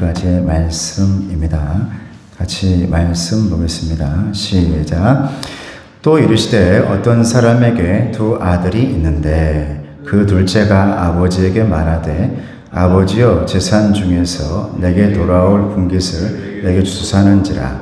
까지의 말씀입니다. 같이 말씀 보겠습니다. 시작. 또 이르시되 어떤 사람에게 두 아들이 있는데 그 둘째가 아버지에게 말하되 아버지여 재산 중에서 내게 돌아올 분깃을 내게 주사는지라.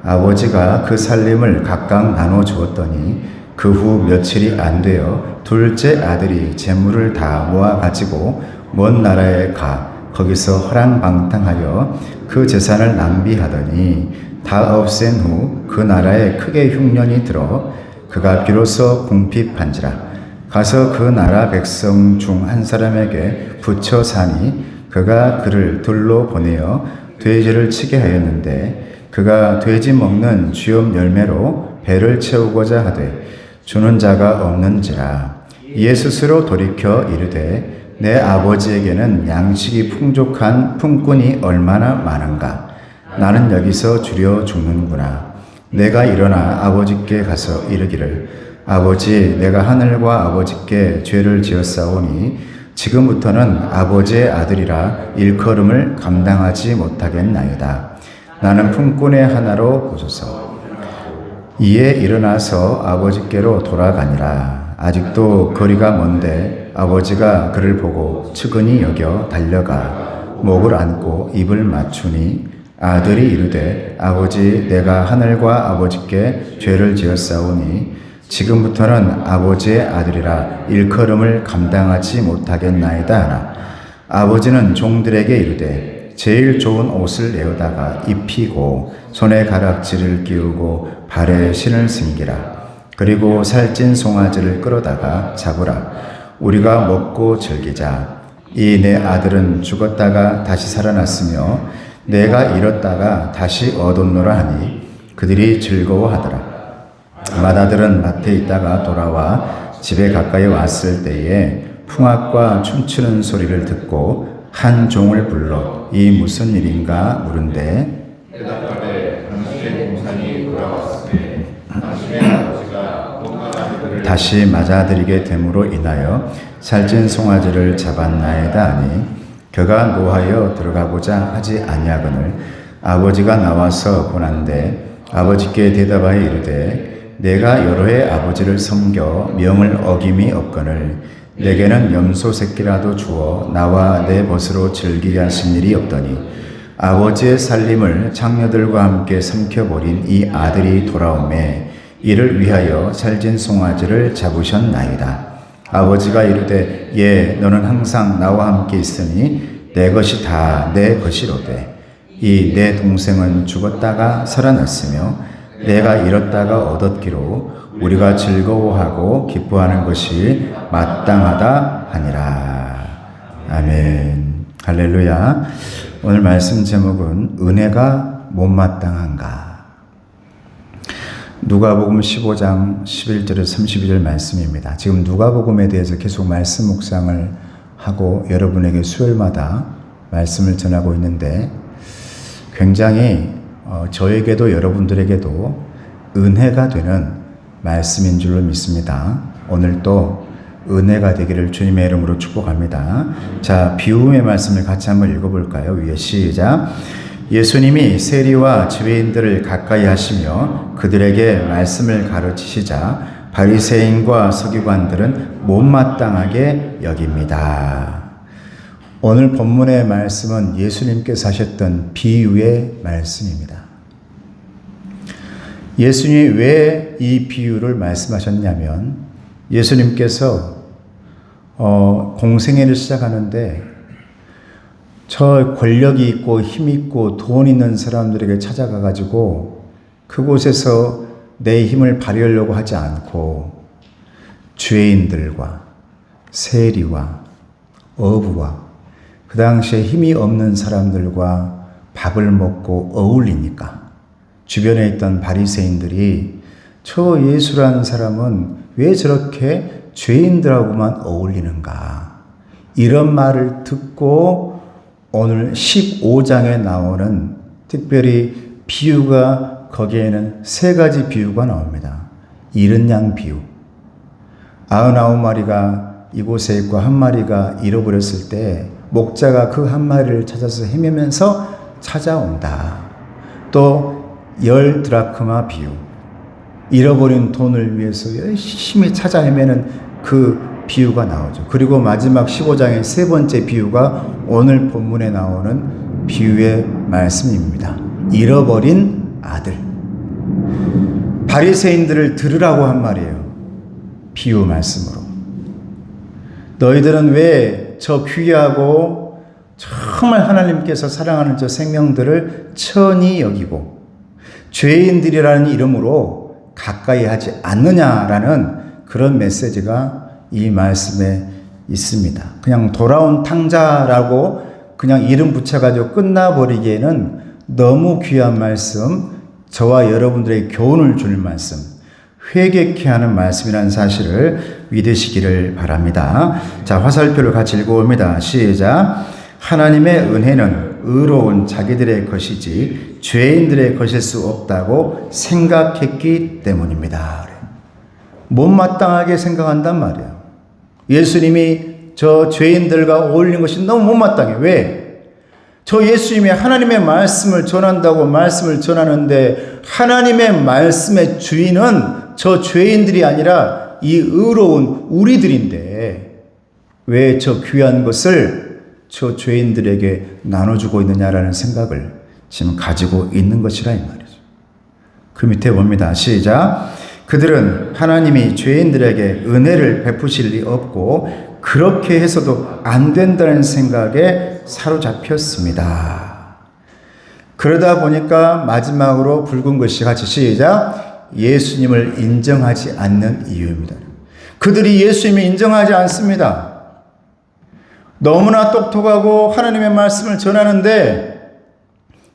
아버지가 그 살림을 각각 나눠 주었더니 그 후 며칠이 안 되어 둘째 아들이 재물을 다 모아 가지고 먼 나라에 가 거기서 허랑방탕하여 그 재산을 낭비하더니 다 없앤 후 그 나라에 크게 흉년이 들어 그가 비로소 궁핍한지라. 가서 그 나라 백성 중 한 사람에게 붙여 사니 그가 그를 들로 보내어 돼지를 치게 하였는데 그가 돼지 먹는 쥐염 열매로 배를 채우고자 하되 주는 자가 없는지라. 이에 스스로 돌이켜 이르되 내 아버지에게는 양식이 풍족한 품꾼이 얼마나 많은가. 나는 여기서 주려 죽는구나. 내가 일어나 아버지께 가서 이르기를 아버지, 내가 하늘과 아버지께 죄를 지었사오니 지금부터는 아버지의 아들이라 일컬음을 감당하지 못하겠나이다. 나는 품꾼의 하나로 보소서. 이에 일어나서 아버지께로 돌아가니라. 아직도 거리가 먼데 아버지가 그를 보고 측은히 여겨 달려가 목을 안고 입을 맞추니 아들이 이르되 아버지, 내가 하늘과 아버지께 죄를 지었사오니 지금부터는 아버지의 아들이라 일컬음을 감당하지 못하겠나이다 하나. 아버지는 종들에게 이르되 제일 좋은 옷을 내어다가 입히고 손에 가락지를 끼우고 발에 신을 신기라. 그리고 살찐 송아지를 끌어다가 잡으라. 우리가 먹고 즐기자. 이 내 아들은 죽었다가 다시 살아났으며 내가 잃었다가 다시 얻었노라 하니 그들이 즐거워하더라. 맏아들은 밭에 있다가 돌아와 집에 가까이 왔을 때에 풍악과 춤추는 소리를 듣고 한 종을 불러 이 무슨 일인가 물은데 대답하되 당신의 동산이 돌아왔으니 당신의 아버지가 다시 맞아들이게 됨으로 인하여 살찐 송아지를 잡았나이다 하니 그가 노하여 들어가고자 하지 아니하거늘 아버지가 나와서 보난데 아버지께 대답하여 이르되 내가 여러 해 아버지를 섬겨 명을 어김이 없거늘 내게는 염소 새끼라도 주어 나와 내 벗으로 즐기게 하신 일이 없더니 아버지의 살림을 장녀들과 함께 삼켜버린 이 아들이 돌아오매 이를 위하여 살찐 송아지를 잡으셨나이다. 아버지가 이르되 예, 너는 항상 나와 함께 있으니 내 것이 다 내 것이로되 이 내 동생은 죽었다가 살아났으며 내가 잃었다가 얻었기로 우리가 즐거워하고 기뻐하는 것이 마땅하다 하니라. 아멘. 할렐루야. 오늘 말씀 제목은 은혜가 못마땅한가. 누가복음 15장 11절에서 32절 말씀입니다. 지금 누가복음에 대해서 계속 말씀 묵상을 하고 여러분에게 수요일마다 말씀을 전하고 있는데 굉장히 저에게도 여러분들에게도 은혜가 되는 말씀인 줄로 믿습니다. 오늘도 은혜가 되기를 주님의 이름으로 축복합니다. 자, 비움의 말씀을 같이 한번 읽어볼까요? 위에 시작. 예수님이 세리와 지회인들을 가까이 하시며 그들에게 말씀을 가르치시자 바리새인과 서기관들은 못마땅하게 여깁니다. 오늘 본문의 말씀은 예수님께서 하셨던 비유의 말씀입니다. 예수님이 왜 이 비유를 말씀하셨냐면 예수님께서 공생애를 시작하는데 저 권력이 있고 힘 있고 돈 있는 사람들에게 찾아가 가지고 그곳에서 내 힘을 발휘하려고 하지 않고 죄인들과 세리와 어부와 그 당시에 힘이 없는 사람들과 밥을 먹고 어울리니까 주변에 있던 바리새인들이 저 예수라는 사람은 왜 저렇게 죄인들하고만 어울리는가, 이런 말을 듣고 오늘 15장에 나오는 특별히 비유가, 거기에는 세 가지 비유가 나옵니다. 잃은 양 비유, 99마리가 이곳에 있고 한 마리가 잃어버렸을 때 목자가 그 한 마리를 찾아서 헤매면서 찾아온다. 또 10드라크마 비유, 잃어버린 돈을 위해서 열심히 찾아 헤매는 그 비유가 나오죠. 그리고 마지막 15장의 세 번째 비유가 오늘 본문에 나오는 비유의 말씀입니다. 잃어버린 아들. 바리새인들을 들으라고 한 말이에요. 비유 말씀으로. 너희들은 왜 저 귀하고 정말 하나님께서 사랑하는 저 생명들을 천히 여기고 죄인들이라는 이름으로 가까이 하지 않느냐라는 그런 메시지가 이 말씀에 있습니다. 그냥 돌아온 탕자라고 그냥 이름 붙여가지고 끝나버리기에는 너무 귀한 말씀, 저와 여러분들의 교훈을 줄 말씀, 회개케 하는 말씀이라는 사실을 믿으시기를 바랍니다. 자, 화살표를 같이 읽어봅니다. 시작. 하나님의 은혜는 의로운 자기들의 것이지 죄인들의 것일 수 없다고 생각했기 때문입니다. 못마땅하게 생각한단 말이에요. 예수님이 저 죄인들과 어울리는 것이 너무 못마땅해. 왜? 저 예수님이 하나님의 말씀을 전한다고 말씀을 전하는데 하나님의 말씀의 주인은 저 죄인들이 아니라 이 의로운 우리들인데 왜 저 귀한 것을 저 죄인들에게 나눠주고 있느냐라는 생각을 지금 가지고 있는 것이라 이 말이죠. 그 밑에 봅니다. 시작. 그들은 하나님이 죄인들에게 은혜를 베푸실 리 없고 그렇게 해서도 안 된다는 생각에 사로잡혔습니다. 그러다 보니까 마지막으로 붉은 글씨 같이 시작. 예수님을 인정하지 않는 이유입니다. 그들이 예수님을 인정하지 않습니다. 너무나 똑똑하고 하나님의 말씀을 전하는데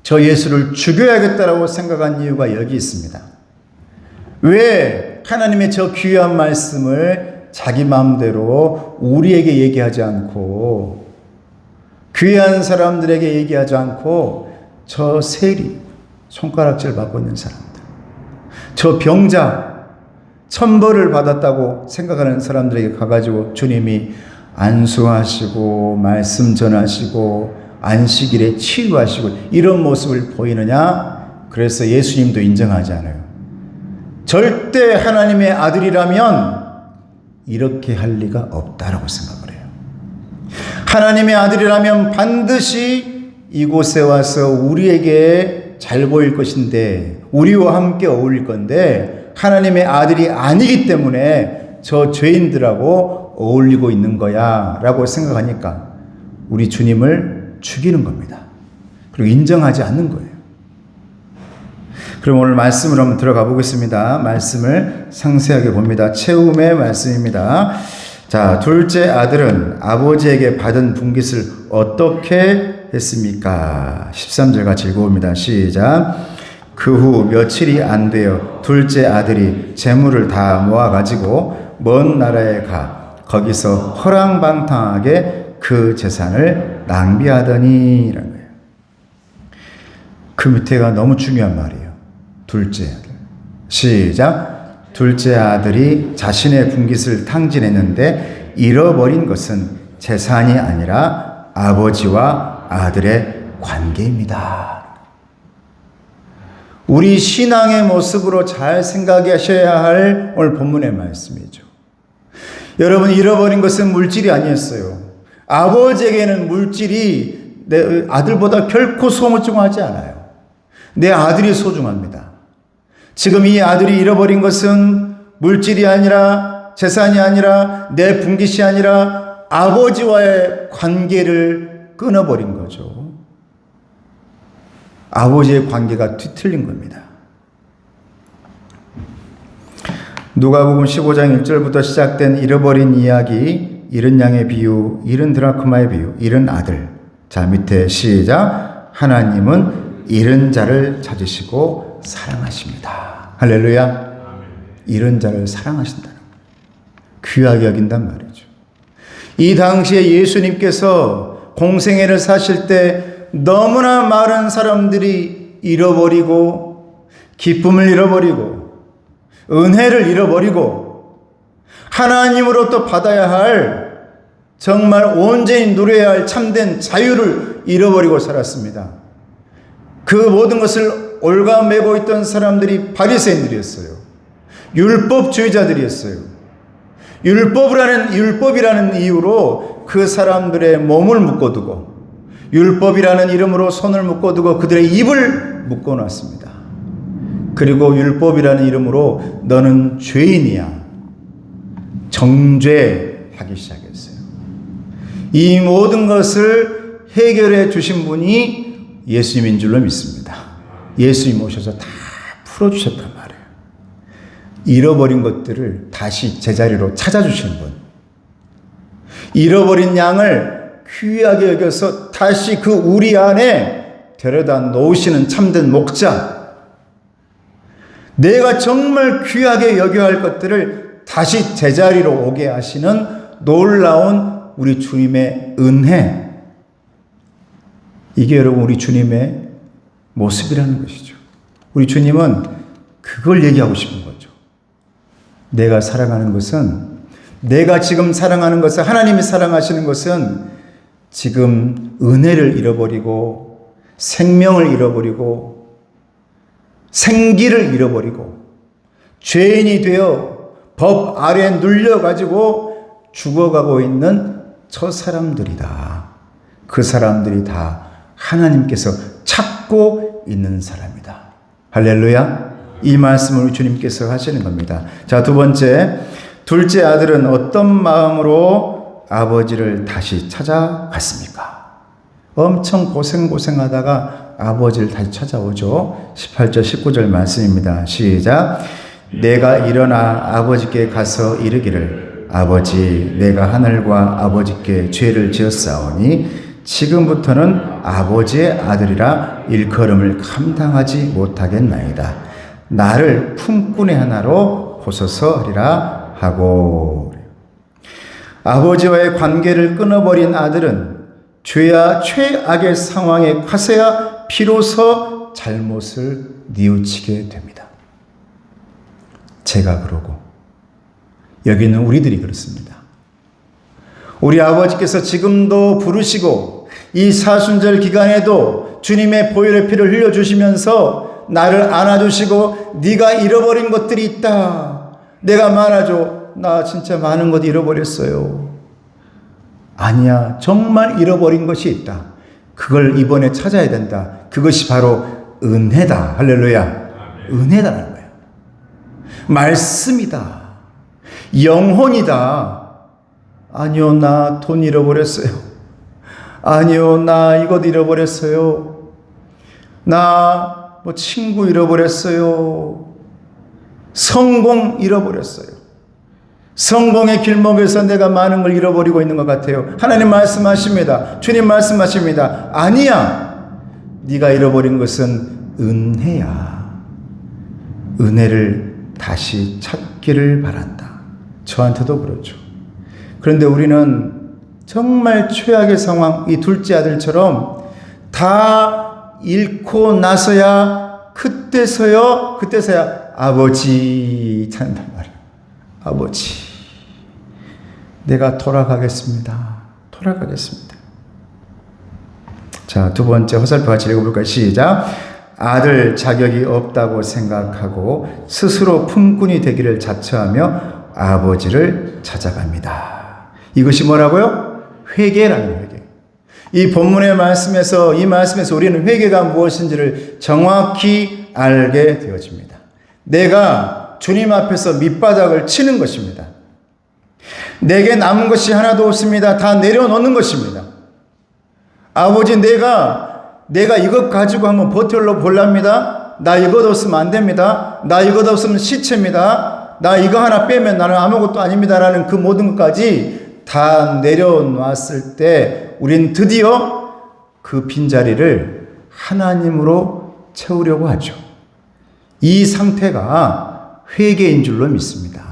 저 예수를 죽여야겠다라고 생각한 이유가 여기 있습니다. 왜 하나님의 저 귀한 말씀을 자기 마음대로 우리에게 얘기하지 않고 귀한 사람들에게 얘기하지 않고 저 세리, 손가락질 받고 있는 사람들, 저 병자, 천벌을 받았다고 생각하는 사람들에게 가가지고 주님이 안수하시고 말씀 전하시고 안식일에 치유하시고 이런 모습을 보이느냐? 그래서 예수님도 인정하지 않아요. 절대 하나님의 아들이라면 이렇게 할 리가 없다라고 생각을 해요. 하나님의 아들이라면 반드시 이곳에 와서 우리에게 잘 보일 것인데 우리와 함께 어울릴 건데 하나님의 아들이 아니기 때문에 저 죄인들하고 어울리고 있는 거야 라고 생각하니까 우리 주님을 죽이는 겁니다. 그리고 인정하지 않는 거예요. 그럼 오늘 말씀으로 한번 들어가 보겠습니다. 말씀을 상세하게 봅니다. 채움의 말씀입니다. 자, 둘째 아들은 아버지에게 받은 분깃을 어떻게 했습니까? 13절 같이 읽어봅니다. 시작. 그 후 며칠이 안 되어 둘째 아들이 재물을 다 모아가지고 먼 나라에 가 거기서 허랑방탕하게 그 재산을 낭비하더니 이런 거예요. 그 밑에가 너무 중요한 말이에요. 둘째 아들. 시작. 둘째 아들이 자신의 분깃을 탕진했는데 잃어버린 것은 재산이 아니라 아버지와 아들의 관계입니다. 우리 신앙의 모습으로 잘 생각하셔야 할 오늘 본문의 말씀이죠. 여러분, 잃어버린 것은 물질이 아니었어요. 아버지에게는 물질이 내 아들보다 결코 소중하지 않아요. 내 아들이 소중합니다. 지금 이 아들이 잃어버린 것은 물질이 아니라 재산이 아니라 내 분깃이 아니라 아버지와의 관계를 끊어버린 거죠. 아버지의 관계가 뒤틀린 겁니다. 누가복음 15장 1절부터 시작된 잃어버린 이야기, 잃은 양의 비유, 잃은 드라크마의 비유, 잃은 아들. 자, 밑에 시작. 하나님은 잃은 자를 찾으시고 사랑하십니다. 할렐루야. 잃은 자를 사랑하신다는 거예요. 귀하게 여긴단 말이죠. 이 당시에 예수님께서 공생애를 사실 때 너무나 많은 사람들이 잃어버리고 기쁨을 잃어버리고 은혜를 잃어버리고 하나님으로부터 받아야 할 정말 온전히 누려야 할 참된 자유를 잃어버리고 살았습니다. 그 모든 것을 올가매고 있던 사람들이 바리새인들이었어요. 율법주의자들이었어요. 율법이라는 이유로 그 사람들의 몸을 묶어두고, 율법이라는 이름으로 손을 묶어두고 그들의 입을 묶어놨습니다. 그리고 율법이라는 이름으로 너는 죄인이야, 정죄하기 시작했어요. 이 모든 것을 해결해 주신 분이 예수님인 줄로 믿습니다. 예수님 오셔서 다 풀어주셨단 말이에요. 잃어버린 것들을 다시 제자리로 찾아주신 분, 잃어버린 양을 귀하게 여겨서 다시 그 우리 안에 데려다 놓으시는 참된 목자, 내가 정말 귀하게 여겨야 할 것들을 다시 제자리로 오게 하시는 놀라운 우리 주님의 은혜, 이게 여러분 우리 주님의 모습이라는 것이죠. 우리 주님은 그걸 얘기하고 싶은 거죠. 내가 사랑하는 것은, 내가 지금 사랑하는 것은, 하나님이 사랑하시는 것은 지금 은혜를 잃어버리고 생명을 잃어버리고 생기를 잃어버리고 죄인이 되어 법 아래에 눌려가지고 죽어가고 있는 저 사람들이다. 그 사람들이 다 하나님께서 찾고 있는 사람이다. 할렐루야. 이 말씀을 주님께서 하시는 겁니다. 자, 두 번째, 둘째 아들은 어떤 마음으로 아버지를 다시 찾아갔습니까? 엄청 고생하다가 아버지를 다시 찾아오죠. 18절 19절 말씀입니다. 시작. 내가 일어나 아버지께 가서 이르기를 아버지, 내가 하늘과 아버지께 죄를 지었사오니 지금부터는 아버지의 아들이라 일컬음을 감당하지 못하겠나이다. 나를 품꾼의 하나로 보소서 하리라 하고. 아버지와의 관계를 끊어버린 아들은 죄와 최악의 상황에 가서야 비로소 잘못을 뉘우치게 됩니다. 제가 그러고 여기 있는 우리들이 그렇습니다. 우리 아버지께서 지금도 부르시고 이 사순절 기간에도 주님의 보혈의 피를 흘려주시면서 나를 안아주시고 네가 잃어버린 것들이 있다. 내가 말하죠. 나 진짜 많은 것 잃어버렸어요. 아니야. 정말 잃어버린 것이 있다. 그걸 이번에 찾아야 된다. 그것이 바로 은혜다. 할렐루야. 은혜다라는 거예요. 말씀이다. 영혼이다. 아니요, 나 돈 잃어버렸어요. 아니요, 나 이것 잃어버렸어요. 나 뭐 친구 잃어버렸어요. 성공 잃어버렸어요. 성공의 길목에서 내가 많은 걸 잃어버리고 있는 것 같아요. 하나님 말씀하십니다. 주님 말씀하십니다. 아니야. 네가 잃어버린 것은 은혜야. 은혜를 다시 찾기를 바란다. 저한테도 그렇죠. 그런데 우리는 정말 최악의 상황, 이 둘째 아들처럼 다 잃고 나서야 그때서야 아버지 찾는단 말이에요. 아버지, 내가 돌아가겠습니다. 자, 두 번째 화살표 같이 읽어볼까요? 시작. 아들 자격이 없다고 생각하고 스스로 품꾼이 되기를 자처하며 아버지를 찾아갑니다. 이것이 뭐라고요? 회개라는 회개. 이 본문의 말씀에서, 이 말씀에서 우리는 회개가 무엇인지를 정확히 알게 되어집니다. 내가 주님 앞에서 밑바닥을 치는 것입니다. 내게 남은 것이 하나도 없습니다. 다 내려놓는 것입니다. 아버지, 내가 이것 가지고 한번 버텨러 볼랍니다. 나 이것 없으면 안 됩니다. 나 이것 없으면 시체입니다. 나 이거 하나 빼면 나는 아무것도 아닙니다. 라는 그 모든 것까지 다 내려놨을 때 우린 드디어 그 빈자리를 하나님으로 채우려고 하죠. 이 상태가 회개인 줄로 믿습니다.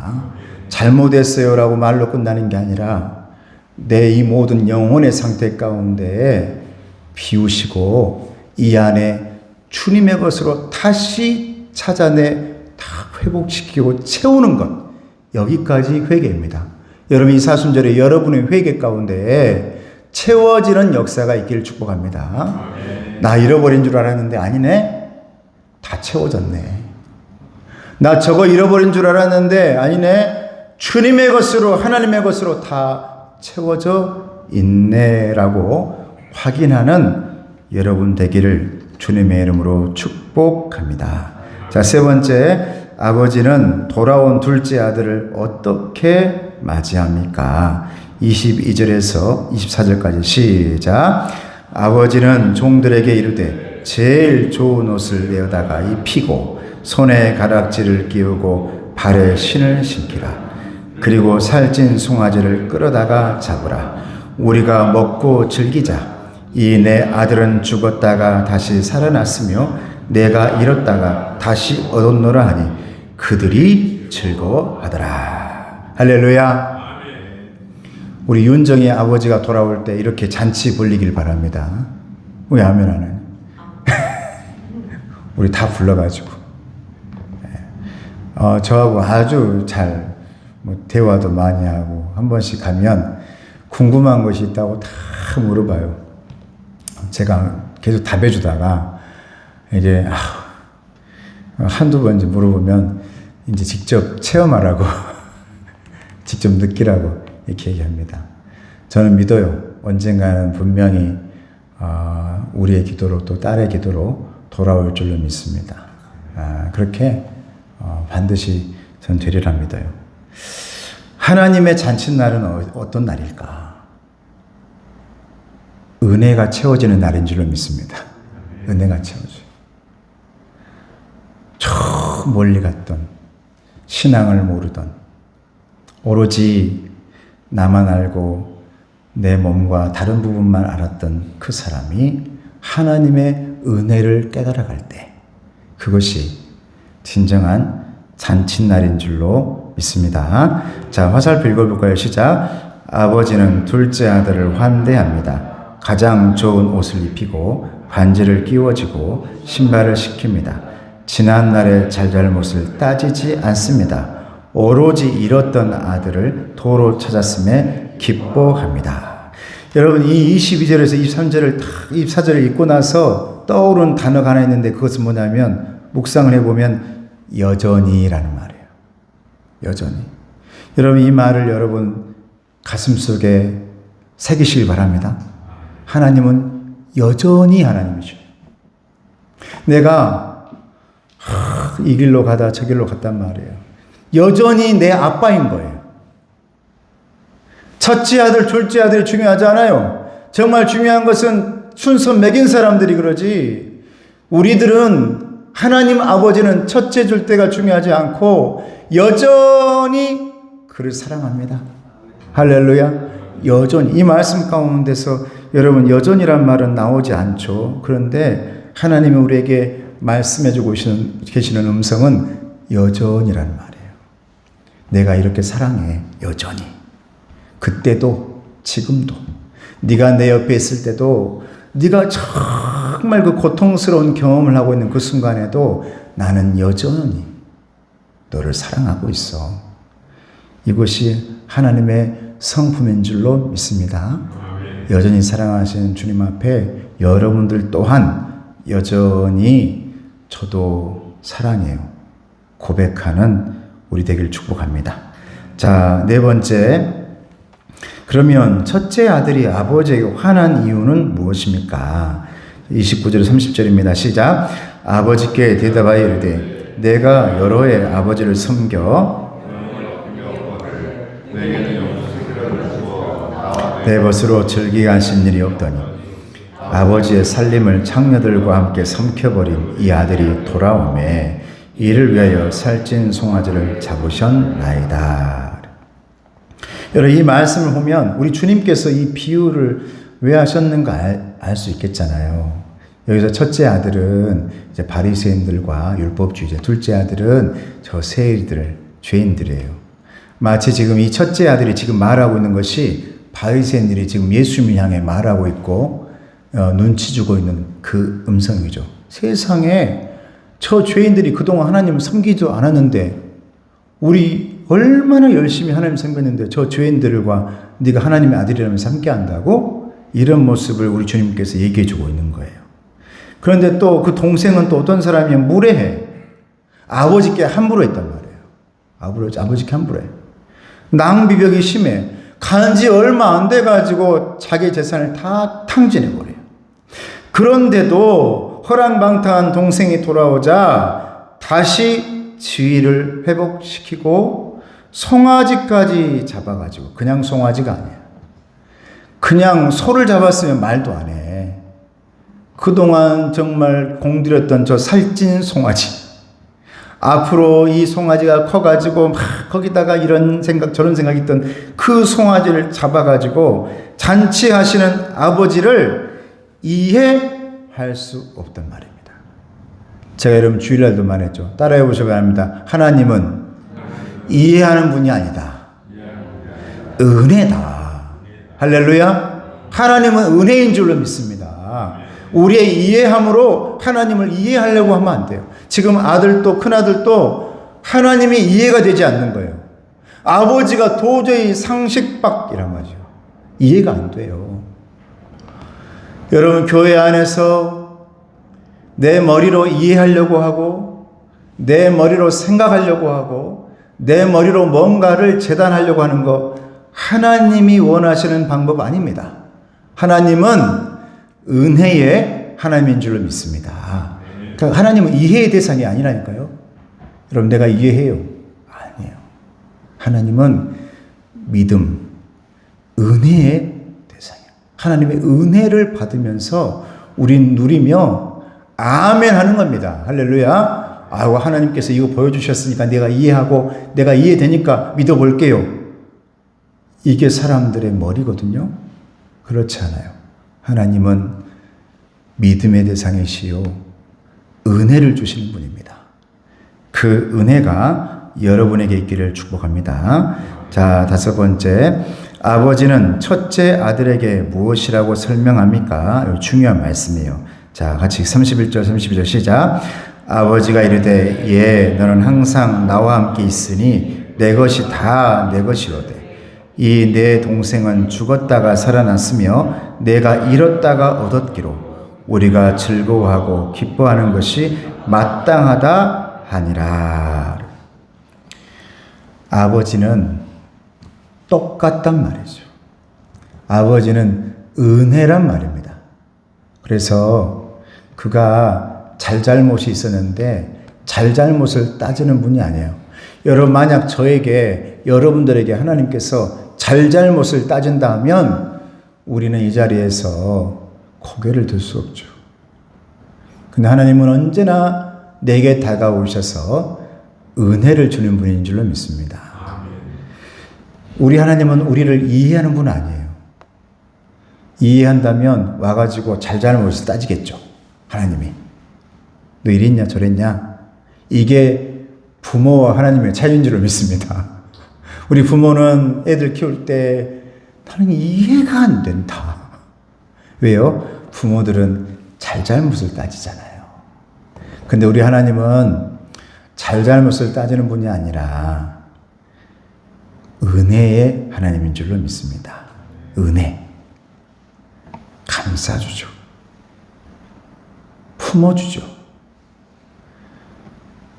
잘못했어요라고 말로 끝나는 게 아니라 내 이 모든 영혼의 상태 가운데 비우시고 이 안에 주님의 것으로 다시 찾아내 다 회복시키고 채우는 것, 여기까지 회개입니다. 여러분, 이 사순절에 여러분의 회개 가운데 채워지는 역사가 있기를 축복합니다. 나 잃어버린 줄 알았는데 아니네. 다 채워졌네. 나 저거 잃어버린 줄 알았는데 아니네. 주님의 것으로, 하나님의 것으로 다 채워져 있네라고 확인하는 여러분 되기를 주님의 이름으로 축복합니다. 자, 세 번째, 아버지는 돌아온 둘째 아들을 어떻게 맞이합니까? 22절에서 24절까지 시작. 아버지는 종들에게 이르되 제일 좋은 옷을 내어다가 입히고 손에 가락지를 끼우고 발에 신을 신기라. 그리고 살찐 송아지를 끌어다가 잡으라. 우리가 먹고 즐기자. 이 내 아들은 죽었다가 다시 살아났으며 내가 잃었다가 다시 얻었노라 하니 그들이 즐거워하더라. 할렐루야. 우리 윤정의 아버지가 돌아올 때 이렇게 잔치 벌리길 바랍니다. 왜 아멘 안 하냐? 우리 다 불러가지고 저하고 아주 잘 대화도 많이 하고 한 번씩 가면 궁금한 것이 있다고 다 물어봐요. 제가 계속 답해주다가 이제 한두 번 이제 물어보면 이제 직접 체험하라고 직접 느끼라고 이렇게 얘기합니다. 저는 믿어요. 언젠가는 분명히 우리의 기도로 또 딸의 기도로 돌아올 줄로 믿습니다. 그렇게 반드시 전 되리라 믿어요. 하나님의 잔칫날은 어떤 날일까? 은혜가 채워지는 날인 줄로 믿습니다. 은혜가 채워져요. 저 멀리 갔던 신앙을 모르던 오로지 나만 알고 내 몸과 다른 부분만 알았던 그 사람이 하나님의 은혜를 깨달아갈 때 그것이 진정한 잔칫날인 줄로 믿습니다. 자, 화살표 읽어볼까요? 시작. 아버지는 둘째 아들을 환대합니다. 가장 좋은 옷을 입히고 반지를 끼워주고 신발을 시킵니다. 지난날의 잘잘못을 따지지 않습니다. 오로지 잃었던 아들을 도로 찾았음에 기뻐합니다. 여러분, 이 22절에서 23절을 24절을 읽고 나서 떠오른 단어가 하나 있는데 그것은 뭐냐면 묵상을 해보면 여전히라는 말이에요. 여전히. 여러분, 이 말을 여러분 가슴속에 새기시길 바랍니다. 하나님은 여전히 하나님이죠. 내가 이 길로 가다 저 길로 갔단 말이에요. 여전히 내 아빠인 거예요. 첫째 아들, 둘째 아들이 중요하지 않아요. 정말 중요한 것은 순서 매긴 사람들이 그러지. 우리들은 하나님 아버지는 첫째 줄 때가 중요하지 않고 여전히 그를 사랑합니다. 할렐루야. 여전히. 이 말씀 가운데서 여러분 여전이란 말은 나오지 않죠. 그런데 하나님이 우리에게 말씀해주고 계시는 음성은 여전이란 말이에요. 내가 이렇게 사랑해. 여전히. 그때도 지금도 네가 내 옆에 있을 때도 네가 정말 그 고통스러운 경험을 하고 있는 그 순간에도 나는 여전히 너를 사랑하고 있어. 이것이 하나님의 성품인 줄로 믿습니다. 여전히 사랑하시는 주님 앞에 여러분들 또한 여전히 저도 사랑해요. 고백하는 우리 되길 축복합니다. 자, 네 번째. 그러면 첫째 아들이 아버지에게 화난 이유는 무엇입니까? 29절 30절입니다. 시작. 아버지께 대답하여 이르되 내가 여러 해 아버지를 섬겨 내 것으로 즐기게 하신 일이 없더니 아버지의 살림을 창녀들과 함께 삼켜버린 이 아들이 돌아오매 이를 위하여 살찐 송아지를 잡으셨나이다. 여러분, 이 말씀을 보면 우리 주님께서 이 비유를 왜 하셨는가 알 수 있겠잖아요. 여기서 첫째 아들은 이제 바리새인들과 율법주의자, 둘째 아들은 저 세리들, 죄인들이에요. 마치 지금 이 첫째 아들이 지금 말하고 있는 것이 바리새인들이 지금 예수님을 향해 말하고 있고 눈치 주고 있는 그 음성이죠. 세상에 저 죄인들이 그동안 하나님을 섬기지도 않았는데 우리 얼마나 열심히 하나님 섬겼는데 저 죄인들과 네가 하나님의 아들이라면서 함께 한다고? 이런 모습을 우리 주님께서 얘기해 주고 있는 거예요. 그런데 또 그 동생은 또 어떤 사람이면 무례해. 아버지께 함부로 했단 말이에요. 아버지께 함부로 해. 낭비벽이 심해. 간지 얼마 안 돼가지고 자기 재산을 다 탕진해버려요. 그런데도 허랑방탕한 동생이 돌아오자 다시 지위를 회복시키고 송아지까지 잡아가지고, 그냥 송아지가 아니야. 그냥 소를 잡았으면 말도 안 해. 그동안 정말 공들였던 저 살찐 송아지. 앞으로 이 송아지가 커가지고 막 거기다가 이런 생각 저런 생각이 있던 그 송아지를 잡아가지고 잔치하시는 아버지를 이해할 수 없단 말입니다. 제가 여러분 주일날도 말했죠. 따라해 보시기 바랍니다. 하나님은 이해하는 분이 아니다. 은혜다. 할렐루야. 하나님은 은혜인 줄로 믿습니다. 우리의 이해함으로 하나님을 이해하려고 하면 안 돼요. 지금 아들도 큰아들도 하나님이 이해가 되지 않는 거예요. 아버지가 도저히 상식 밖이란 말이죠. 이해가 안 돼요. 여러분, 교회 안에서 내 머리로 이해하려고 하고 내 머리로 생각하려고 하고 내 머리로 뭔가를 재단하려고 하는 거 하나님이 원하시는 방법 아닙니다. 하나님은 은혜의 하나님인 줄로 믿습니다. 그러니까 하나님은 이해의 대상이 아니라니까요. 여러분, 내가 이해해요? 아니에요. 하나님은 믿음, 은혜의 대상이에요. 하나님의 은혜를 받으면서 우린 누리며 아멘 하는 겁니다. 할렐루야. 아이고, 하나님께서 이거 보여주셨으니까 내가 이해하고 내가 이해되니까 믿어볼게요. 이게 사람들의 머리거든요. 그렇지 않아요. 하나님은 믿음의 대상이시요 은혜를 주시는 분입니다. 그 은혜가 여러분에게 있기를 축복합니다. 자, 다섯 번째, 아버지는 첫째 아들에게 무엇이라고 설명합니까? 중요한 말씀이에요. 자, 같이 31절 32절 시작. 아버지가 이르되 예, 너는 항상 나와 함께 있으니 내 것이 다 내 것이로되 이 내 동생은 죽었다가 살아났으며 내가 잃었다가 얻었기로 우리가 즐거워하고 기뻐하는 것이 마땅하다 하니라. 아버지는 똑같단 말이죠. 아버지는 은혜란 말입니다. 그래서 그가 잘잘못이 있었는데 잘잘못을 따지는 분이 아니에요. 여러분, 만약 저에게, 여러분들에게 하나님께서 잘잘못을 따진다 하면 우리는 이 자리에서 고개를 들 수 없죠. 근데 하나님은 언제나 내게 다가오셔서 은혜를 주는 분인 줄로 믿습니다. 우리 하나님은 우리를 이해하는 분 아니에요. 이해한다면 와가지고 잘잘못을 따지겠죠. 하나님이. 너 이랬냐 저랬냐. 이게 부모와 하나님의 차이인 줄로 믿습니다. 우리 부모는 애들 키울 때 나는 이해가 안 된다. 왜요? 부모들은 잘잘못을 따지잖아요. 근데 우리 하나님은 잘잘못을 따지는 분이 아니라 은혜의 하나님인 줄로 믿습니다. 은혜. 감싸주죠. 품어주죠.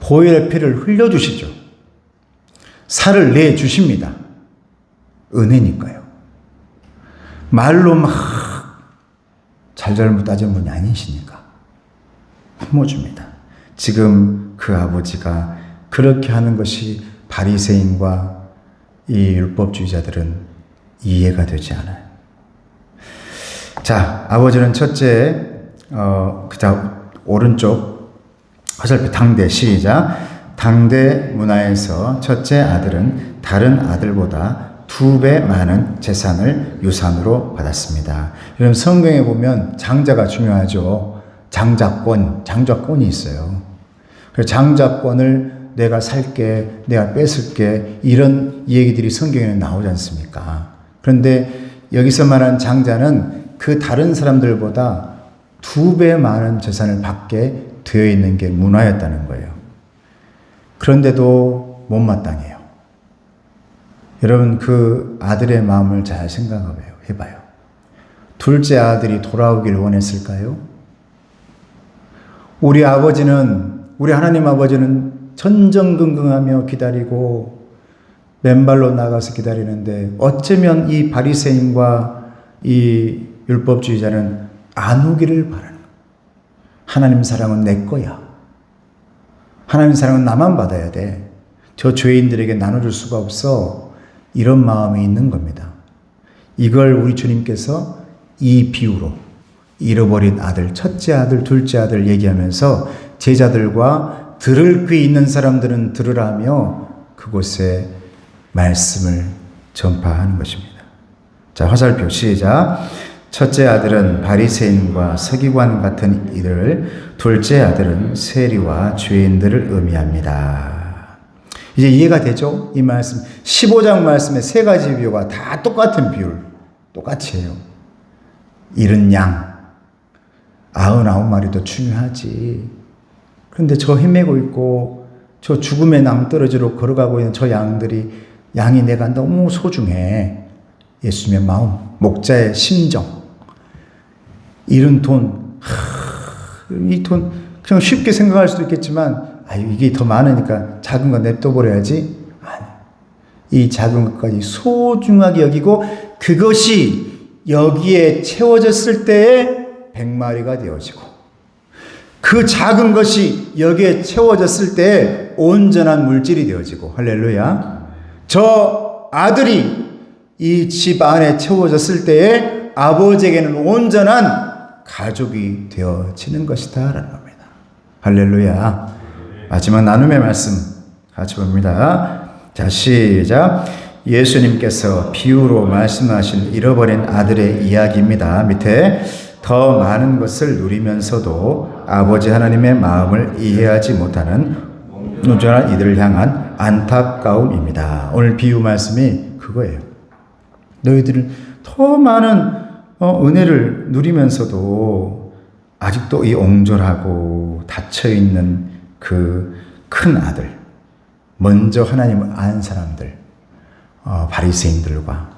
보혈의 피를 흘려주시죠. 살을 내주십니다. 은혜니까요. 말로 막 잘잘못 따지는 분이 아니시니까 품어줍니다. 지금 그 아버지가 그렇게 하는 것이 바리새인과 이 율법주의자들은 이해가 되지 않아요. 자, 아버지는 첫째, 오른쪽 화살표 당대 시작. 당대 문화에서 첫째 아들은 다른 아들보다 2배 많은 재산을 유산으로 받았습니다. 여러분, 성경에 보면 장자가 중요하죠. 장자권이 있어요. 그래서 장자권을 내가 살게, 내가 뺏을게, 이런 얘기들이 성경에는 나오지 않습니까? 그런데 여기서 말하는 장자는 그 다른 사람들보다 2배 많은 재산을 받게 되어 있는 게 문화였다는 거예요. 그런데도 못마땅해요. 여러분, 그 아들의 마음을 잘 생각해봐요. 둘째 아들이 돌아오기를 원했을까요? 우리 하나님 아버지는 전전긍긍하며 기다리고 맨발로 나가서 기다리는데 어쩌면 이 바리새인과 이 율법주의자는 안 오기를 바라는 거예요. 하나님 사랑은 내 거야. 하나님 사랑은 나만 받아야 돼. 저 죄인들에게 나눠줄 수가 없어. 이런 마음이 있는 겁니다. 이걸 우리 주님께서 이 비유로 잃어버린 아들, 첫째 아들, 둘째 아들 얘기하면서 제자들과 들을 귀 있는 사람들은 들으라며 그곳에 말씀을 전파하는 것입니다. 자, 화살표 시작. 첫째 아들은 바리새인과 서기관 같은 이들, 둘째 아들은 세리와 죄인들을 의미합니다. 이제 이해가 되죠? 이 말씀 15장 말씀의 세 가지 비유가 다 똑같은 비율, 똑같이 해요. 잃은 양 99마리도 중요하지. 그런데 저 헤매고 있고 저 죽음의 낭떠러지로 걸어가고 있는 저 양이 내가 너무 소중해. 예수님의 마음, 목자의 심정. 잃은 돈, 이 돈 그냥 쉽게 생각할 수도 있겠지만 이게 더 많으니까 작은 거 냅둬버려야지. 아니, 이 작은 것까지 소중하게 여기고 그것이 여기에 채워졌을 때에 100마리가 되어지고 그 작은 것이 여기에 채워졌을 때에 온전한 물질이 되어지고 할렐루야. 저 아들이 이 집 안에 채워졌을 때에 아버지에게는 온전한 가족이 되어지는 것이다 라는 겁니다. 할렐루야. 마지막 나눔의 말씀 같이 봅니다. 자, 시작. 예수님께서 비유로 말씀하신 잃어버린 아들의 이야기입니다. 밑에 더 많은 것을 누리면서도 아버지 하나님의 마음을 이해하지 못하는 온전한 이들을 향한 안타까움입니다. 오늘 비유 말씀이 그거예요. 너희들은 더 많은 은혜를 누리면서도 아직도 이 옹졸하고 닫혀있는 그 큰 아들, 먼저 하나님을 아는 사람들, 바리새인들과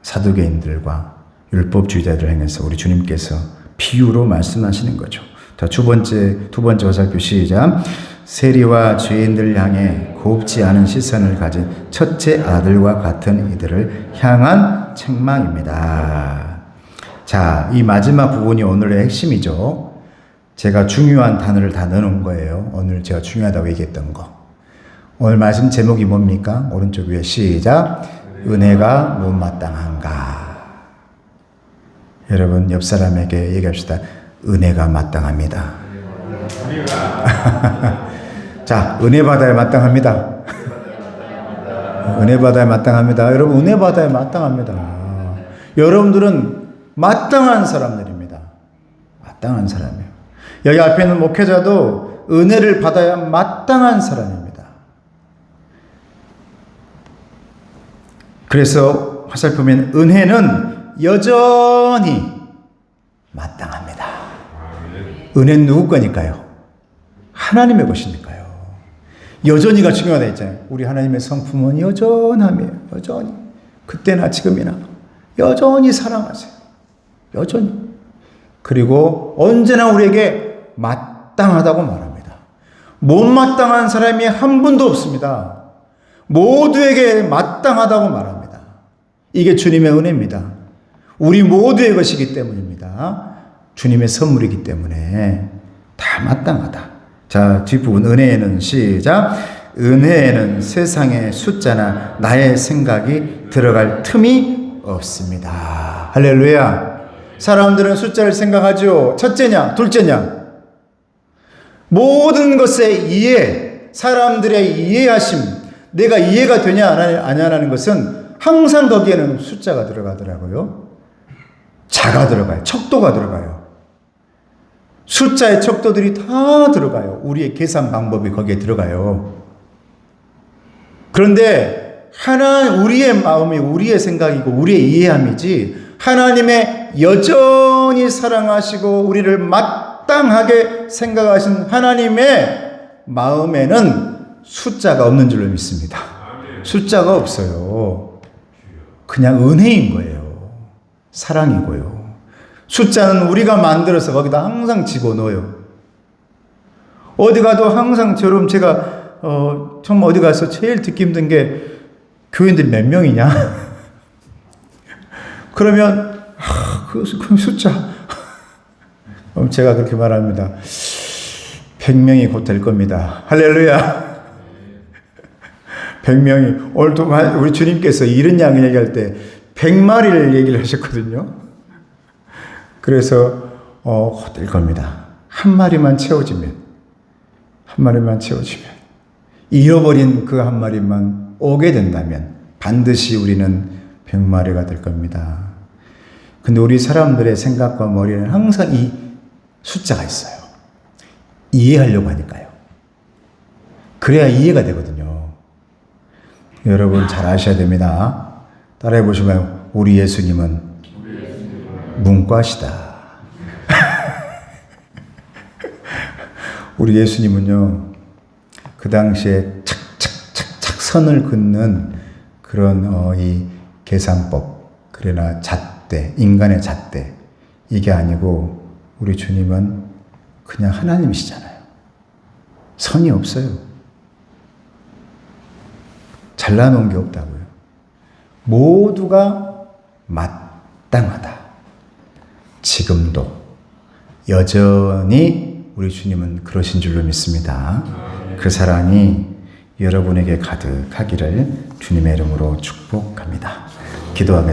사두개인들과 율법주의자들을 향해서 우리 주님께서 비유로 말씀하시는 거죠. 자, 두 번째 화살표 시작. 세리와 죄인들 향해 곱지 않은 시선을 가진 첫째 아들과 같은 이들을 향한 책망입니다. 자, 이 마지막 부분이 오늘의 핵심이죠. 제가 중요한 단어를 다 넣어놓은 거예요. 오늘 제가 중요하다고 얘기했던 거. 오늘 말씀 제목이 뭡니까? 오른쪽 위에 시작. 은혜가 못마땅한가. 여러분 옆 사람에게 얘기합시다. 은혜가 마땅합니다. 자, 은혜 받아야 마땅합니다. 은혜 받아야 마땅합니다. 여러분 은혜 받아야 마땅합니다. 여러분들은 마땅한 사람들입니다. 마땅한 사람이에요. 여기 앞에 있는 목회자도 은혜를 받아야 마땅한 사람입니다. 그래서 화살표면 은혜는 여전히 마땅합니다. 은혜는 누구 거니까요? 하나님의 것이니까요. 여전히가 중요하다 했잖아요. 우리 하나님의 성품은 여전함이에요. 여전히. 그때나 지금이나 여전히 사랑하세요. 여전히. 그리고 언제나 우리에게 마땅하다고 말합니다. 못마땅한 사람이 한 분도 없습니다. 모두에게 마땅하다고 말합니다. 이게 주님의 은혜입니다. 우리 모두의 것이기 때문입니다. 주님의 선물이기 때문에 다 마땅하다. 자, 뒷부분 은혜에는 시작. 은혜에는 세상의 숫자나 나의 생각이 들어갈 틈이 없습니다. 할렐루야. 사람들은 숫자를 생각하죠. 첫째냐, 둘째냐. 모든 것의 이해, 사람들의 이해하심, 내가 이해가 되냐 아냐라는 것은 항상 거기에는 숫자가 들어가더라고요. 자가 들어가요. 척도가 들어가요. 숫자의 척도들이 다 들어가요. 우리의 계산 방법이 거기에 들어가요. 그런데 우리의 마음이 우리의 생각이고 우리의 이해함이지 하나님의 여전히 사랑하시고 우리를 마땅하게 생각하신 하나님의 마음에는 숫자가 없는 줄로 믿습니다. 숫자가 없어요. 그냥 은혜인 거예요. 사랑이고요. 숫자는 우리가 만들어서 거기다 항상 집어넣어요. 어디 가도 항상 저럼 제가 정말 어디 가서 제일 듣기 힘든 게 교인들이 몇 명이냐? 그러면 그 숫자 제가 그렇게 말합니다. 100명이 곧 될 겁니다. 할렐루야. 100명이 오늘도 우리 주님께서 이른 양을 얘기할 때 100마리를 얘기를 하셨거든요. 그래서 곧 될 겁니다. 한 마리만 채워지면 잃어버린 그 한 마리만 오게 된다면 반드시 우리는 100마리가 될 겁니다. 근데 우리 사람들의 생각과 머리에는 항상 이 숫자가 있어요. 이해하려고 하니까요. 그래야 이해가 되거든요. 여러분 잘 아셔야 됩니다. 따라해 보시면 우리 예수님은 문과시다. 우리 예수님은요, 그 당시에 착착착착 선을 긋는 그런 이 계산법, 그러나 잣대, 인간의 잣대, 이게 아니고 우리 주님은 그냥 하나님이시잖아요. 선이 없어요. 잘라놓은 게 없다고요. 모두가 마땅하다. 지금도 여전히 우리 주님은 그러신 줄로 믿습니다. 그 사랑이 여러분에게 가득하기를 주님의 이름으로 축복합니다. 기도하겠습니다.